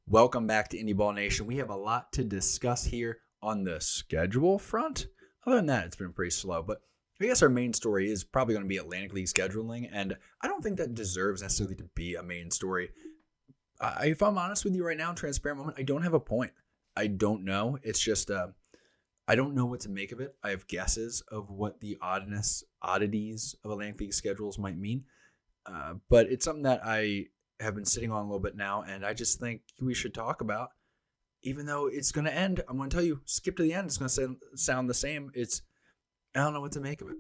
Welcome back to Indy Ball Nation. We have a lot to discuss here on the schedule front. Other than that, it's been pretty slow, but I guess our main story is probably going to be Atlantic League scheduling, and I don't think that deserves necessarily to be a main story. If I'm honest with you right now, transparent moment, I don't have a point. I don't know. It's just I don't know what to make of it. I have guesses of what the oddities of Atlantic League schedules might mean, but it's something that I have been sitting on a little bit now, and I just think we should talk about, even though it's going to end. I'm going to tell you, skip to the end. It's going to sound the same. I don't know what to make of it,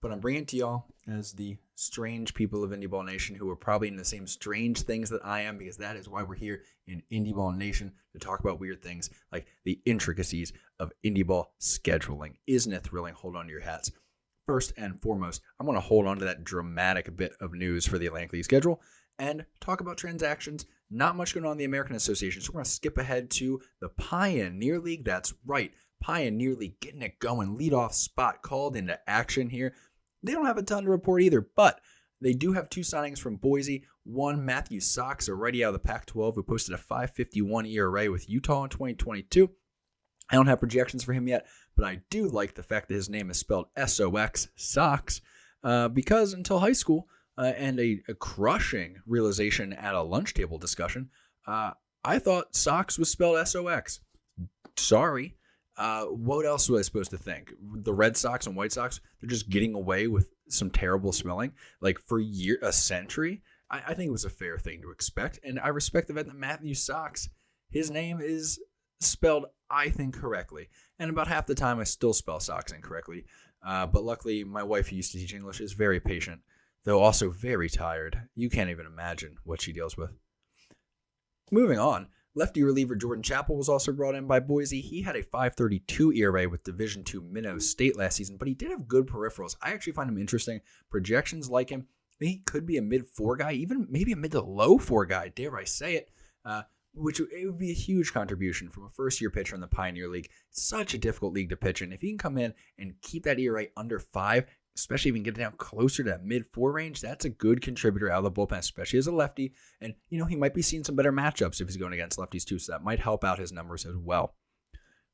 but I'm bringing it to y'all as the strange people of Indie Ball Nation who are probably in the same strange things that I am, because that is why we're here in Indie Ball Nation, to talk about weird things like the intricacies of Indie Ball scheduling. Isn't it thrilling? Hold on to your hats. First and foremost, I'm going to hold on to that dramatic bit of news for the Atlantic League schedule and talk about transactions. Not much going on in the American Association, so we're going to skip ahead to the Pioneer League. That's right, Pioneer League getting it going. Leadoff spot called into action here. They don't have a ton to report either, but they do have two signings from Boise. One, Matthew Sox, already out of the Pac-12, who posted a 5.51 ERA with Utah in 2022. I don't have projections for him yet, but I do like the fact that his name is spelled S-O-X, Sox, because until high school, and a crushing realization at a lunch table discussion, I thought Sox was spelled S-O-X. Sorry. What else was I supposed to think? The Red Sox and White Sox, they're just getting away with some terrible spelling. Like for a century, I think it was a fair thing to expect. And I respect the fact that Matthew Sox, his name is spelled, I think, correctly. And about half the time I still spell Sox incorrectly. But luckily, my wife, who used to teach English, is very patient, though also very tired. You can't even imagine what she deals with. Moving on, lefty reliever Jordan Chappell was also brought in by Boise. He had a 5.32 ERA with Division II Minnow State last season, but he did have good peripherals. I actually find him interesting. Projections like him. He could be a mid-4 guy, even maybe a mid to low-4 guy, dare I say it, which it would be a huge contribution from a first-year pitcher in the Pioneer League. It's such a difficult league to pitch in. If he can come in and keep that ERA under 5, especially if you can get it down closer to that mid-4 range, that's a good contributor out of the bullpen, especially as a lefty. And, he might be seeing some better matchups if he's going against lefties too, so that might help out his numbers as well.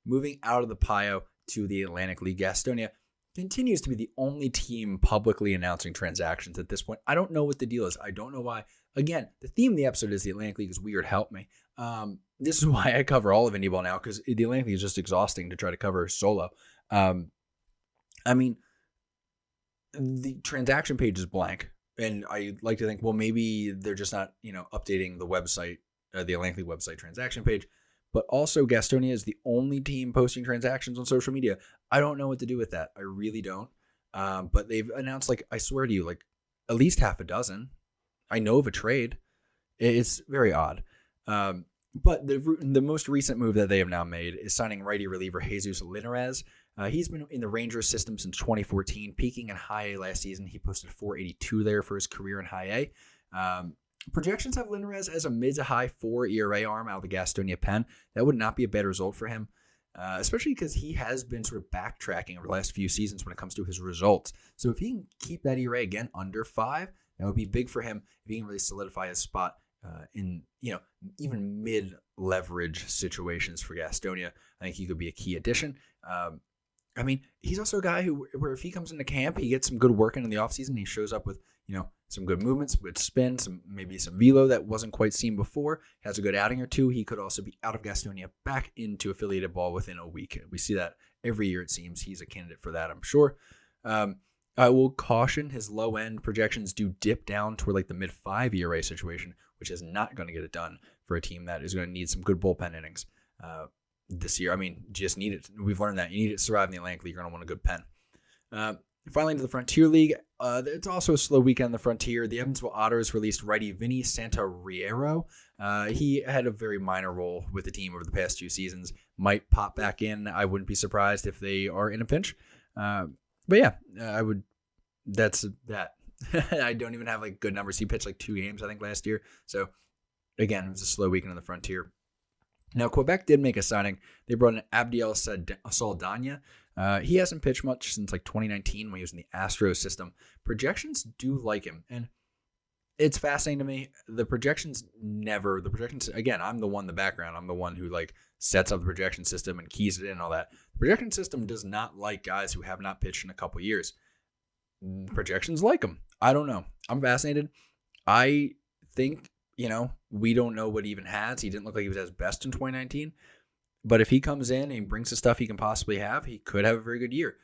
Moving out of the Pio to the Atlantic League, Gastonia continues to be the only team publicly announcing transactions at this point. I don't know what the deal is. I don't know why. Again, the theme of the episode is the Atlantic League is weird. Help me. This is why I cover all of Indie Ball now, because the Atlantic League is just exhausting to try to cover solo. The transaction page is blank, and I like to think, well, maybe they're just not, updating the website, the Atlantic League website transaction page. But also, Gastonia is the only team posting transactions on social media. I don't know what to do with that. I really don't. But they've announced, I swear to you, at least half a dozen. I know of a trade. It's very odd. But the most recent move that they have now made is signing righty reliever Jesus Linares. He's been in the Rangers system since 2014, peaking in high A last season. He posted 4.82 there for his career in high A. Projections have Linares as a mid to high 4 ERA arm out of the Gastonia pen. That would not be a bad result for him, especially because he has been sort of backtracking over the last few seasons when it comes to his results. So if he can keep that ERA again under 5, that would be big for him if he can really solidify his spot in even mid-leverage situations for Gastonia. I think he could be a key addition. He's also a guy where if he comes into camp, he gets some good work in the offseason. He shows up with, some good movement, some good spin, maybe some velo that wasn't quite seen before. Has a good outing or two. He could also be out of Gastonia back into affiliated ball within a week. We see that every year, it seems. He's a candidate for that, I'm sure. I will caution his low-end projections do dip down toward the mid-5 ERA situation, which is not going to get it done for a team that is going to need some good bullpen innings this year. Just need it. We've learned that. You need it to survive in the Atlantic League. You're going to want a good pen. Finally, into the Frontier League. It's also a slow weekend in the Frontier. The Evansville Otters released righty Vinny Santoriero. He had a very minor role with the team over the past 2 seasons. Might pop back in. I wouldn't be surprised if they are in a pinch. But yeah, I would. That's that. I don't even have good numbers. He pitched 2 games, I think, last year. So again, it was a slow weekend on the Frontier. Now, Quebec did make a signing. They brought in Abdiel Saldana. He hasn't pitched much since 2019 when he was in the Astros system. Projections do like him. And it's fascinating to me. The projections, again, I'm the one in the background. I'm the one who like sets up the projection system and keys it in and all that. The projection system does not like guys who have not pitched in a couple years. Projections like them. I don't know. I'm fascinated. I think, we don't know what he even has. He didn't look like he was at his best in 2019. But if he comes in and brings the stuff he can possibly have, he could have a very good year.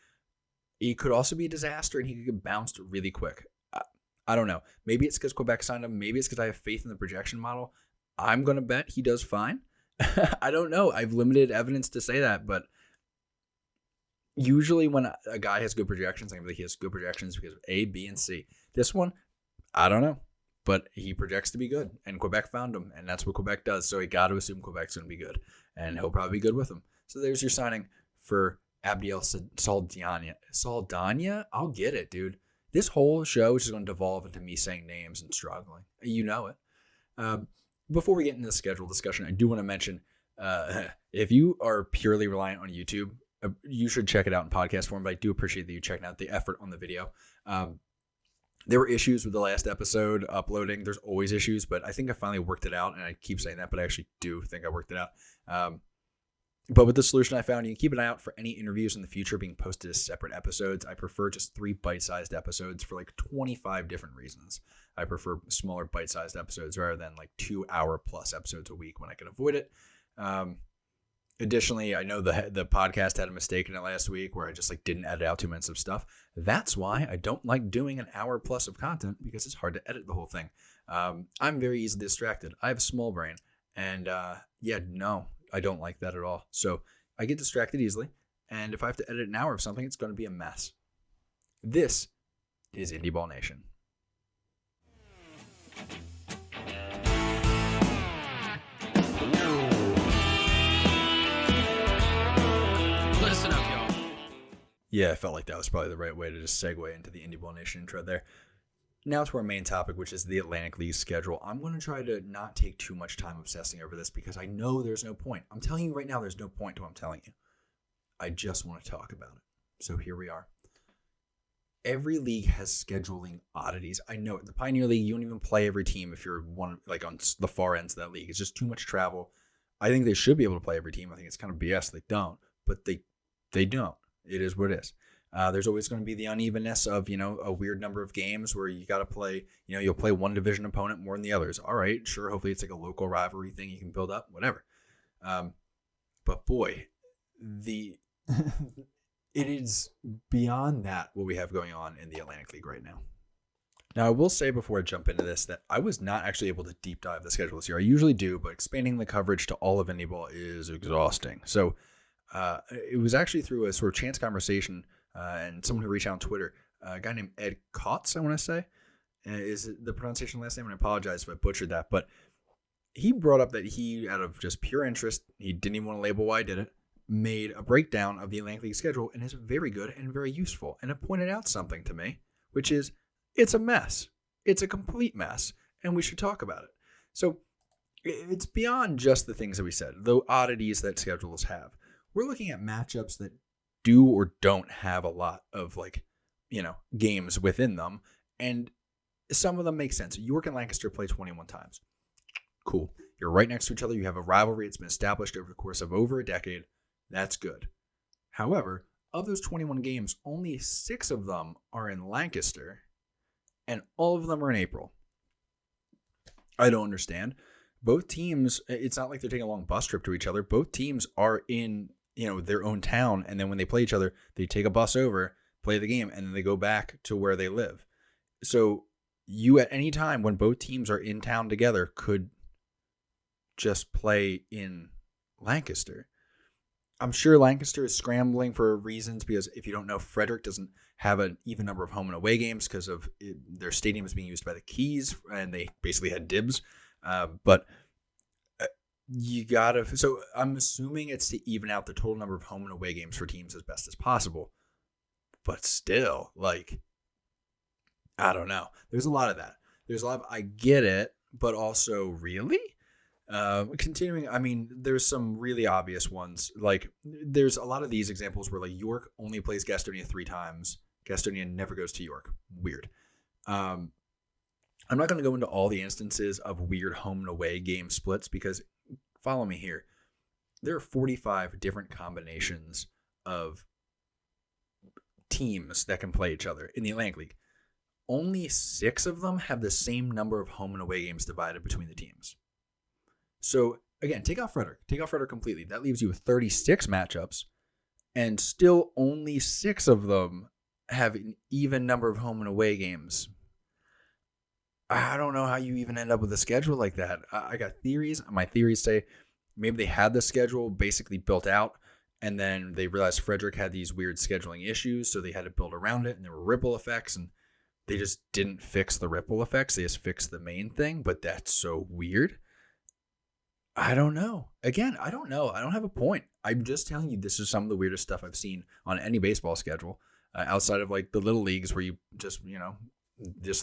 He could also be a disaster and he could get bounced really quick. I don't know. Maybe it's because Quebec signed him. Maybe it's because I have faith in the projection model. I'm going to bet he does fine. I don't know. I've limited evidence to say that, but usually when a guy has good projections, I believe he has good projections because of A, B, and C. This one, I don't know, but he projects to be good, and Quebec found him, and that's what Quebec does, so he got to assume Quebec's going to be good, and he'll probably be good with him. So there's your signing for Abdiel Saldana. I'll get it, dude. This whole show is just going to devolve into me saying names and struggling. You know it. Before we get into the schedule discussion, I do want to mention, if you are purely reliant on YouTube, you should check it out in podcast form, but I do appreciate that you checking out the effort on the video. There were issues with the last episode uploading. There's always issues, but I think I finally worked it out, and I keep saying that, but I actually do think I worked it out. But with the solution I found, you can keep an eye out for any interviews in the future being posted as separate episodes. I prefer just 3 bite-sized episodes for like 25 different reasons. I prefer smaller bite-sized episodes rather than like 2-hour-plus episodes a week when I can avoid it. Additionally, I know the podcast had a mistake in it last week where I just like didn't edit out 2 minutes of stuff. That's why I don't like doing an hour plus of content, because it's hard to edit the whole thing. I'm very easily distracted. I have a small brain, and no, I don't like that at all. So I get distracted easily, and if I have to edit an hour of something, it's going to be a mess. This is Indie Ball Nation. Listen up, y'all. Yeah, I felt like that was probably the right way to just segue into the Indie Ball Nation intro there. Now to our main topic, which is the Atlantic League schedule. I'm going to try to not take too much time obsessing over this because I know there's no point. I'm telling you right now, there's no point to what I'm telling you. I just want to talk about it. So here we are. Every league has scheduling oddities. I know it. The Pioneer League, you don't even play every team if you're one like on the far ends of that league. It's just too much travel. I think they should be able to play every team. I think it's kind of BS they don't, but they don't. It is what it is. There's always going to be the unevenness of, a weird number of games where you got to play, you'll play one division opponent more than the others. All right, sure. Hopefully it's like a local rivalry thing you can build up, whatever. But boy, it is beyond that what we have going on in the Atlantic League right now. Now, I will say before I jump into this that I was not actually able to deep dive the schedule this year. I usually do, but expanding the coverage to all of Indy Ball is exhausting. So it was actually through a sort of chance conversation and someone who reached out on Twitter, a guy named Ed Kotz, I want to say, is the pronunciation last name, and I apologize if I butchered that, but he brought up that he, out of just pure interest, he didn't even want to label why I did it, made a breakdown of the Atlantic League schedule, and it's very good and very useful, and it pointed out something to me, which is it's a mess. It's a complete mess, and we should talk about it. So it's beyond just the things that we said, the oddities that schedules have. We're looking at matchups that do or don't have a lot of games within them. And some of them make sense. York and Lancaster play 21 times. Cool. You're right next to each other. You have a rivalry that's been established over the course of over a decade. That's good. However, of those 21 games, only 6 of them are in Lancaster, and all of them are in April. I don't understand. Both teams, it's not like they're taking a long bus trip to each other. Both teams are in their own town, and then when they play each other, they take a bus over, play the game, and then they go back to where they live. So you at any time when both teams are in town together could just play in Lancaster. I'm sure Lancaster is scrambling for reasons because if you don't know, Frederick doesn't have an even number of home and away games because of their stadium is being used by the Keys, and they basically had dibs. But you gotta. So I'm assuming it's to even out the total number of home and away games for teams as best as possible. But still, I don't know. There's a lot of that. There's a lot of I get it, but also really. Continuing, I mean, there's some really obvious ones. There's a lot of these examples where York only plays Gastonia 3 times. Gastonia never goes to York. Weird. I'm not going to go into all the instances of weird home and away game splits because follow me here. There are 45 different combinations of teams that can play each other in the Atlantic League. Only 6 of them have the same number of home and away games divided between the teams. So again, take out Frederick completely. That leaves you with 36 matchups, and still only 6 of them have an even number of home and away games. I don't know how you even end up with a schedule like that. I got theories. My theories say maybe they had the schedule basically built out, and then they realized Frederick had these weird scheduling issues, so they had to build around it, and there were ripple effects, and they just didn't fix the ripple effects. They just fixed the main thing, but that's so weird. I don't know. Again, I don't know. I don't have a point. I'm just telling you this is some of the weirdest stuff I've seen on any baseball schedule outside of like the little leagues where you just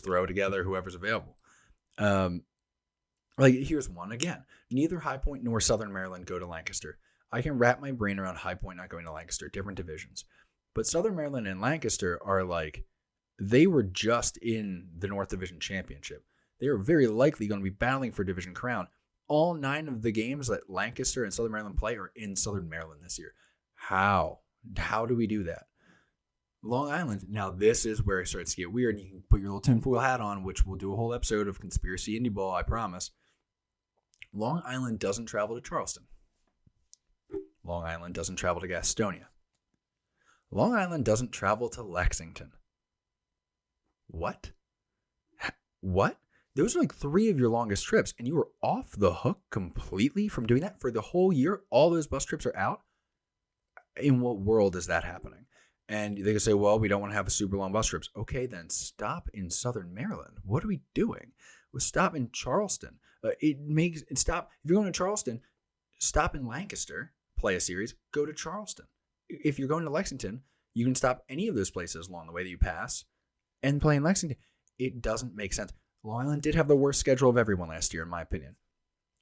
throw together whoever's available. Like here's one again. Neither High Point nor Southern Maryland go to Lancaster. I can wrap my brain around High Point not going to Lancaster, different divisions. But Southern Maryland and Lancaster are like, they were just in the North Division Championship. They are very likely going to be battling for division crown. All 9 of the games that Lancaster and Southern Maryland play are in Southern Maryland this year. How? How do we do that? Long Island. Now, this is where it starts to get weird. You can put your little tinfoil hat on, which we'll do a whole episode of Conspiracy Indy Ball, I promise. Long Island doesn't travel to Charleston. Long Island doesn't travel to Gastonia. Long Island doesn't travel to Lexington. What? What? Those are like 3 of your longest trips, and you were off the hook completely from doing that for the whole year? All those bus trips are out? In what world is that happening? And they can say, well, we don't want to have a super long bus trips. Okay, then stop in Southern Maryland. What are we doing? Well, stop in Charleston. Stop. If you're going to Charleston, stop in Lancaster, play a series, go to Charleston. If you're going to Lexington, you can stop any of those places along the way that you pass and play in Lexington. It doesn't make sense. Long Island did have the worst schedule of everyone last year, in my opinion.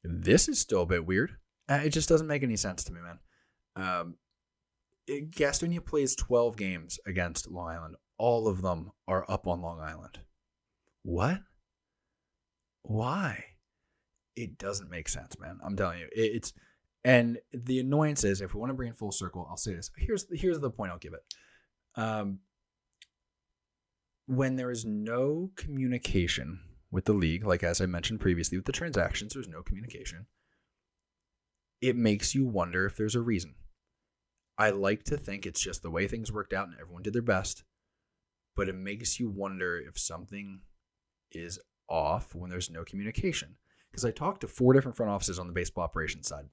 This is still a bit weird. It just doesn't make any sense to me, man. Gastonia plays 12 games against Long Island. All of them are up on Long Island. What? Why? It doesn't make sense, man. I'm telling you. And the annoyance is, if we want to bring it full circle, I'll say this. Here's the point I'll give it. When there is no communication with the league, like as I mentioned previously with the transactions, there's no communication. It makes you wonder if there's a reason. I like to think it's just the way things worked out and everyone did their best, but it makes you wonder if something is off when there's no communication. Because I talked to 4 different front offices on the baseball operations side.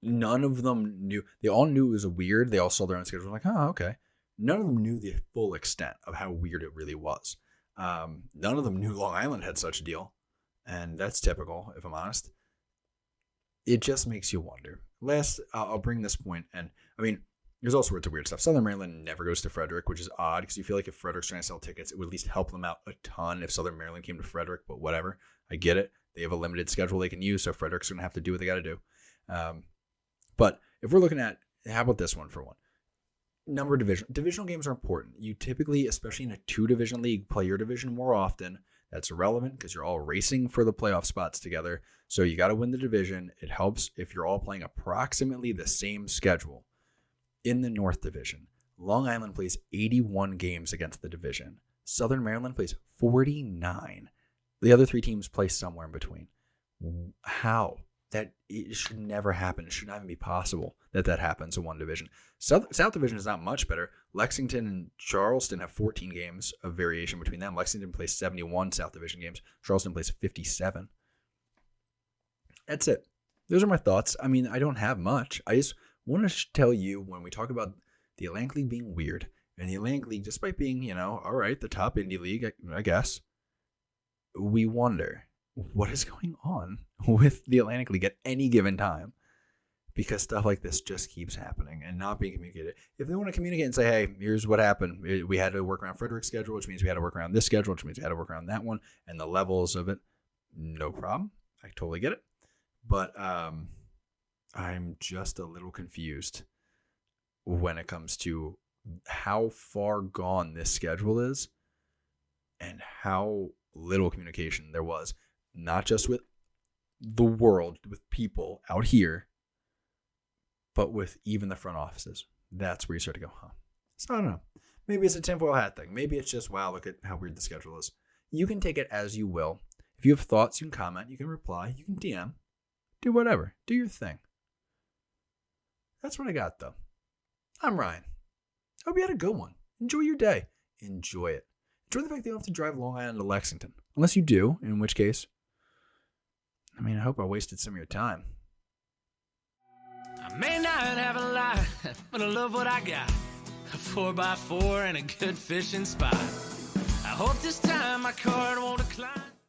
None of them knew. They all knew it was weird. They all saw their own schedule. Like, oh, okay. None of them knew the full extent of how weird it really was. None of them knew Long Island had such a deal. And that's typical, if I'm honest. It just makes you wonder. Last, I'll bring this point, and I mean, there's all sorts of weird stuff. Southern Maryland never goes to Frederick, which is odd because you feel like if Frederick's trying to sell tickets, it would at least help them out a ton if Southern Maryland came to Frederick, but whatever. I get it. They have a limited schedule they can use, so Frederick's going to have to do what they got to do. But if we're looking at, how about this one for one? Number of divisional games are important. You typically, especially in a 2-division league, play your division more often. That's irrelevant because you're all racing for the playoff spots together. So you got to win the division. It helps if you're all playing approximately the same schedule. In the North Division, Long Island plays 81 games against the division. Southern Maryland plays 49. The other 3 teams play somewhere in between. How? That it should never happen. It should not even be possible that happens in one division. South Division is not much better. Lexington and Charleston have 14 games of variation between them. Lexington plays 71 South Division games. Charleston plays 57. That's it. Those are my thoughts. I mean, I don't have much. I just want to tell you when we talk about the Atlantic League being weird, and the Atlantic League, despite being, all right, the top Indy League, I guess, we wonder what is going on with the Atlantic League at any given time, because stuff like this just keeps happening and not being communicated. If they want to communicate and say, hey, here's what happened. We had to work around Frederick's schedule, which means we had to work around this schedule, which means we had to work around that one, and the levels of it, no problem. I totally get it. But I'm just a little confused when it comes to how far gone this schedule is and how little communication there was, not just with the world, with people out here, but with even the front offices. That's where you start to go, huh? So I don't know. Maybe it's a tinfoil hat thing. Maybe it's just, wow, look at how weird the schedule is. You can take it as you will. If you have thoughts, you can comment, you can reply, you can DM, do whatever. Do your thing. That's what I got, though. I'm Ryan. Hope you had a good one. Enjoy your day. Enjoy it. Enjoy the fact that you don't have to drive Long Island to Lexington. Unless you do, in which case, I mean, I hope I wasted some of your time. I may not have a lot, but I love what I got. A 4x4 and a good fishing spot. I hope this time my card won't decline.